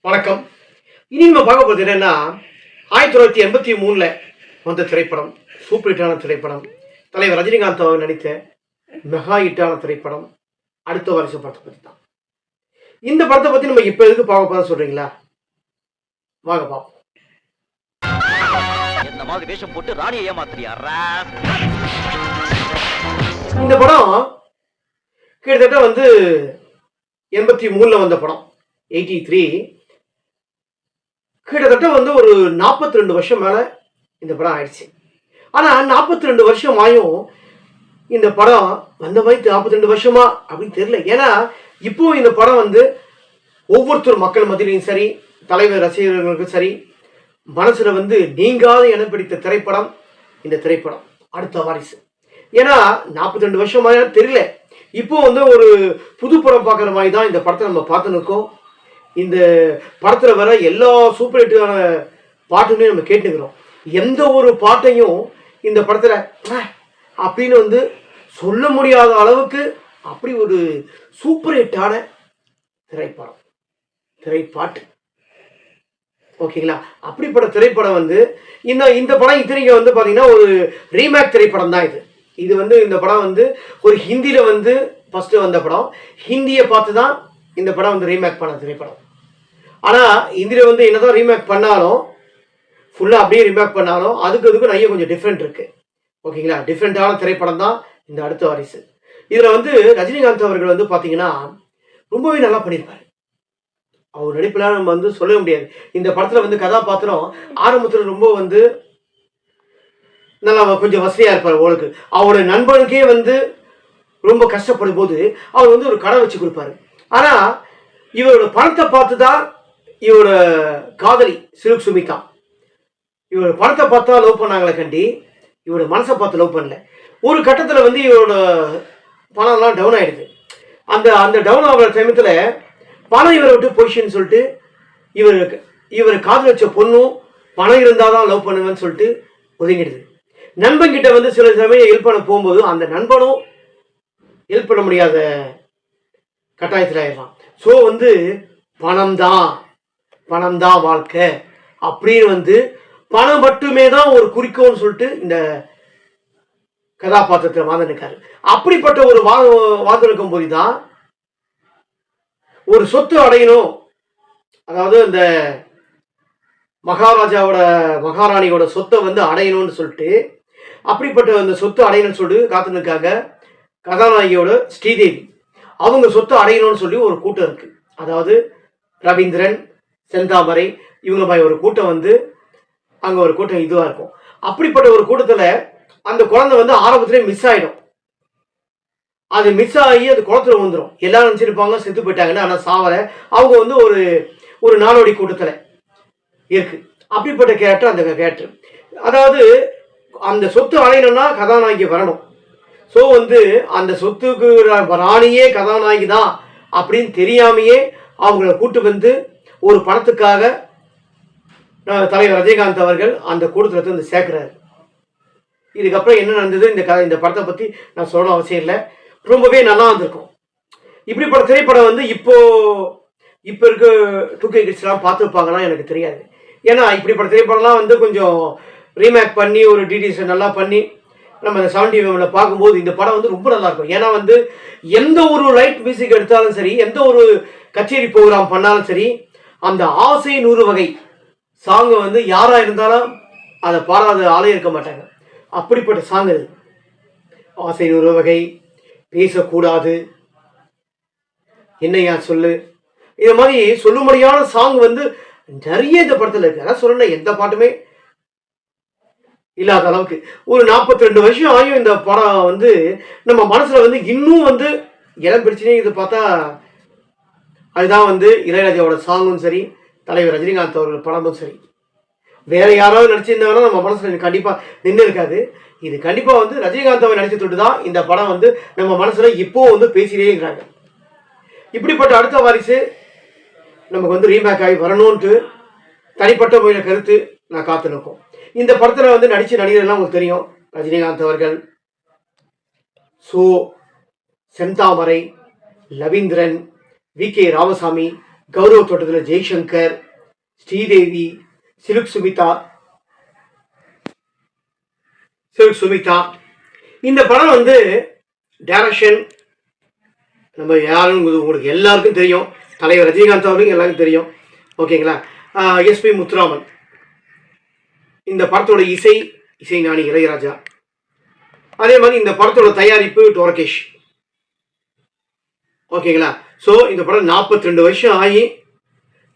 வணக்கம். இனி நம்ம பார்க்க போகிறது என்னன்னா 1983 வந்த திரைப்படம், சூப்பர் ஹிட்டான திரைப்படம், தலைவர் ரஜினிகாந்த் அவர் நடித்த மெகா ஹிட்டான திரைப்படம் அடுத்த வாரிசு படத்தை பற்றி தான். இந்த படத்தை பற்றி நம்ம இப்போ எதுக்கு பார்க்க போகிறோம் சொல்கிறீங்களா? வாங்க பார்ப்போம். இந்த மாதிரி வேஷம் போட்டு ராணியை ஏமாத்துறியா? இந்த படம் கிட்டத்தட்ட 83 வந்த படம், 83. கிட்டத்தட்ட ஒரு 42 வருஷம் மேலே இந்த படம் ஆயிடுச்சு. ஆனால் 42 வருஷம் ஆயும் இந்த படம் வந்த மாதிரி 42 வருஷமா அப்படின்னு தெரியல. ஏன்னா இப்போ இந்த படம் ஒவ்வொருத்தர் மக்கள் மத்தியிலையும் சரி, தலைவர் ரசிகர்களுக்கும் சரி, மனசுல நீங்காத இடம் பிடித்த திரைப்படம் இந்த திரைப்படம் அடுத்த வாரிசு. ஏன்னா 42 வருஷமா தெரியல, இப்போ ஒரு புது படம் பார்க்குற மாதிரி தான் இந்த படத்தை நம்ம பார்த்துன்னு இருக்கோம். இந்த படத்தில் வர எல்லா சூப்பர் ஹிட்டான பாட்டுமே நம்ம கேட்டுக்கிறோம். எந்த ஒரு பாட்டையும் இந்த படத்தில் அப்படின்னு சொல்ல முடியாத அளவுக்கு அப்படி ஒரு சூப்பர் ஹிட்டான திரைப்படம், திரைப்பாட்டு. ஓகேங்களா? அப்படிப்பட்ட திரைப்படம் இந்த படம் இத்தனைக்கு பார்த்தீங்கன்னா ஒரு ரீமேக் திரைப்படம் தான் இது. இந்த படம் ஒரு ஹிந்தியில் ஃபஸ்ட்டு வந்த படம். ஹிந்தியை பார்த்து தான் இந்த படம் ரீமேக் பண்ண திரைப்படம். ஆனால் இந்தியில் என்னதான் ரீமேக் பண்ணாலும், ஃபுல்லாக அப்படியே ரீமேக் பண்ணாலும் அதுக்கு நிறைய கொஞ்சம் டிஃப்ரெண்ட் இருக்குது. ஓகேங்களா? டிஃப்ரெண்ட்டான திரைப்படம் தான் இந்த அடுத்த வாரிசு. இதில் ரஜினிகாந்த் அவர்கள் பார்த்தீங்கன்னா ரொம்பவே நல்லா பண்ணியிருப்பார். அவர் நடிப்பெல்லாம் நம்ம சொல்லவே முடியாது. இந்த படத்தில் கதாபாத்திரம் ஆரம்பத்தில் ரொம்ப நல்லா கொஞ்சம் வசதியாக இருப்பார். அவருக்கு அவருடைய நண்பனுக்கே ரொம்ப கஷ்டப்படும் போது அவர் ஒரு கடை வச்சு கொடுப்பாரு. ஆனால் இவரோட பணத்தை பார்த்து தான் இவரோட காதலி சிலுக் சுமிதா இவரோட பணத்தை பார்த்தா லவ் பண்ணாங்களே கண்டி, இவரோட மனசை பார்த்து லவ் பண்ணல. ஒரு கட்டத்தில் இவரோட பணம்லாம் டவுன் ஆகிடுது. அந்த டவுன் ஆகிற சமயத்தில் பணம் இவரை விட்டு போயிடுச்சுன்னு சொல்லிட்டு இவர் காதல் வச்ச பொண்ணும் பணம் இருந்தால் தான் லவ் பண்ணுவேன்னு சொல்லிட்டு ஒதுங்கிடுது. நண்பன்கிட்ட சில சமயம் ஹெல்ப் பண்ண போகும்போது அந்த நண்பனும் ஹெல்ப் பண்ண முடியாத கட்டாயத்தில் ஆயிடலாம். ஸோ பணம் தான் வாழ்க்கை அப்படின்னு பணம் மட்டுமே தான் ஒரு குறிக்கோள்னு சொல்லிட்டு இந்த கதாபாத்திரத்தில் வாழ்ந்துருக்காரு. அப்படிப்பட்ட ஒரு வாழ்ந்திருக்கும் போது தான் ஒரு சொத்து அடையணும், அதாவது இந்த மகாராணியோட சொத்தை அடையணும்னு சொல்லிட்டு, அப்படிப்பட்ட அந்த சொத்து அடையணும்னு சொல்லிட்டு காத்துனுக்காக கதாநாயகியோட ஸ்ரீதேவி அவங்க சொத்து அடையணும்னு சொல்லி ஒரு கூட்டம் இருக்கு. அதாவது ரவீந்திரன், செந்தாமரை இவங்க மாதிரி ஒரு கூட்டம் அங்கே ஒரு கூட்டம் இதுவாக இருக்கும். அப்படிப்பட்ட ஒரு கூட்டத்தில் அந்த குழந்தை ஆரம்பத்திலே மிஸ் ஆகிடும். அது மிஸ் ஆகி அது குளத்துல வந்துடும். எல்லாரும் நினச்சிருப்பாங்க செத்து போயிட்டாங்கன்னு. ஆனால் சாவலை. அவங்க ஒரு நாடோடி கூட்டத்தில் இருக்கு. அப்படிப்பட்ட கேரக்டர் அந்த கேரக்டர். அதாவது அந்த சொத்து அடையணும்னா கதாநாயகி வரணும். ஸோ அந்த சொத்துக்கு ராணியே கதாநாயகி தான் அப்படின்னு தெரியாமையே அவங்கள கூட்டு ஒரு பணத்துக்காக தலைவர் ரஜினிகாந்த் அவர்கள் அந்த கூட்டத்தில் சேர்க்கிறாரு. இதுக்கப்புறம் என்ன நடந்தது இந்த படத்தை பற்றி நான் சொல்லணும் அவசியம் இல்லை. ரொம்பவே நல்லா வந்திருக்கும். இப்படிப்பட்ட திரைப்படம் இப்போ இருக்க 2K கிட்ஸ்லாம் பார்த்துருப்பாங்கன்னா எனக்கு தெரியாது. ஏன்னா இப்படிப்பட்ட திரைப்படம்லாம் கொஞ்சம் ரீமேக் பண்ணி ஒரு டிடிஎஸ் நல்லா பண்ணி நம்ம அந்த 70mm பார்க்கும்போது இந்த படம் ரொம்ப நல்லா இருக்கும். ஏன்னா எந்த ஒரு லைட் மியூசிக் எடுத்தாலும் சரி, எந்த ஒரு கச்சேரி ப்ரோக்ராம் பண்ணாலும் சரி, அந்த ஆசை 100 வகை சாங்கை யாராக இருந்தாலும் அதை பாடாத ஆளே இருக்க மாட்டாங்க. அப்படிப்பட்ட சாங் அது. ஆசை 100 வகை, பேசக்கூடாது, என்னையா சொல்லு, இது மாதிரி சொல்லும்படியான சாங் நிறைய இந்த படத்தில் இருக்கு. அதான் சொல்லணும், எந்த பாட்டுமே இல்லாத அளவுக்கு. ஒரு 42 வருஷம் ஆயும் இந்த படம் நம்ம மனசுல இன்னும் இடம் பிடிச்சுனே இது பார்த்தா அதுதான் இளையராஜாவோட சாங்கும் சரி, தலைவர் ரஜினிகாந்த் அவர்கள் படமும் சரி. வேற யாராவது நடிச்சிருந்தாங்கன்னா நம்ம மனசுல கண்டிப்பா நின்று இருக்காது. இது கண்டிப்பா ரஜினிகாந்த் அவர் நடிச்ச தொட்டு தான் இந்த படம் நம்ம மனசுல இப்போ பேசிட்டே இருக்கிறாங்க. இப்படிப்பட்ட அடுத்த வாரிசு நமக்கு ரீமேக் ஆகி வரணும்ட்டு தனிப்பட்ட முறையில் கருத்து நான் காத்து நிற்கும். இந்த படத்தில் நடிச்ச நடிகர்கள்லாம் உங்களுக்கு தெரியும். ரஜினிகாந்த் அவர்கள், செந்தாமரை, ரவீந்திரன், வி.கே. ராமசாமி, கௌரவ தோட்டத்தில் ஜெய்சங்கர், ஸ்ரீதேவி, சிலுக் சுமிதா. இந்த படம் வந்து டைரக்ஷன் நம்ம யாரும் உங்களுக்கு எல்லாருக்கும் தெரியும், தலைவர் ரஜினிகாந்த் அவர்களுக்கும் எல்லாருக்கும் தெரியும். ஓகேங்களா? எஸ்பி முத்துராமன். இந்த படத்தோட இசை ஞானி இளையராஜா. அதே மாதிரி இந்த படத்தோட தயாரிப்பு டோரகேஷ். ஓகேங்களா? ஸோ இந்த படம் 42 வருஷம் ஆகி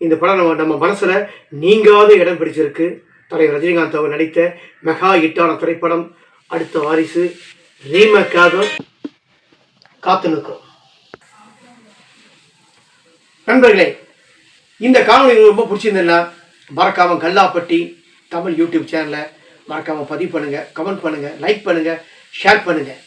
இந்த படம் நம்ம மனசில் நீங்காத இடம் பிடிச்சிருக்கு. தலைவர் ரஜினிகாந்த் அவர் நடித்த மெகா ஹிட்டான திரைப்படம் அடுத்த வாரிசு ரீமேக்காக காத்து நிற்கும். நண்பர்களே, இந்த காணொலி ரொம்ப பிடிச்சிருந்தேன்னா மறக்காமல் கல்லாப்பட்டி தமிழ் யூடியூப் சேனலை மறக்காமல் பதிவு பண்ணுங்கள், கமெண்ட் பண்ணுங்கள், லைக் பண்ணுங்கள், ஷேர் பண்ணுங்கள்.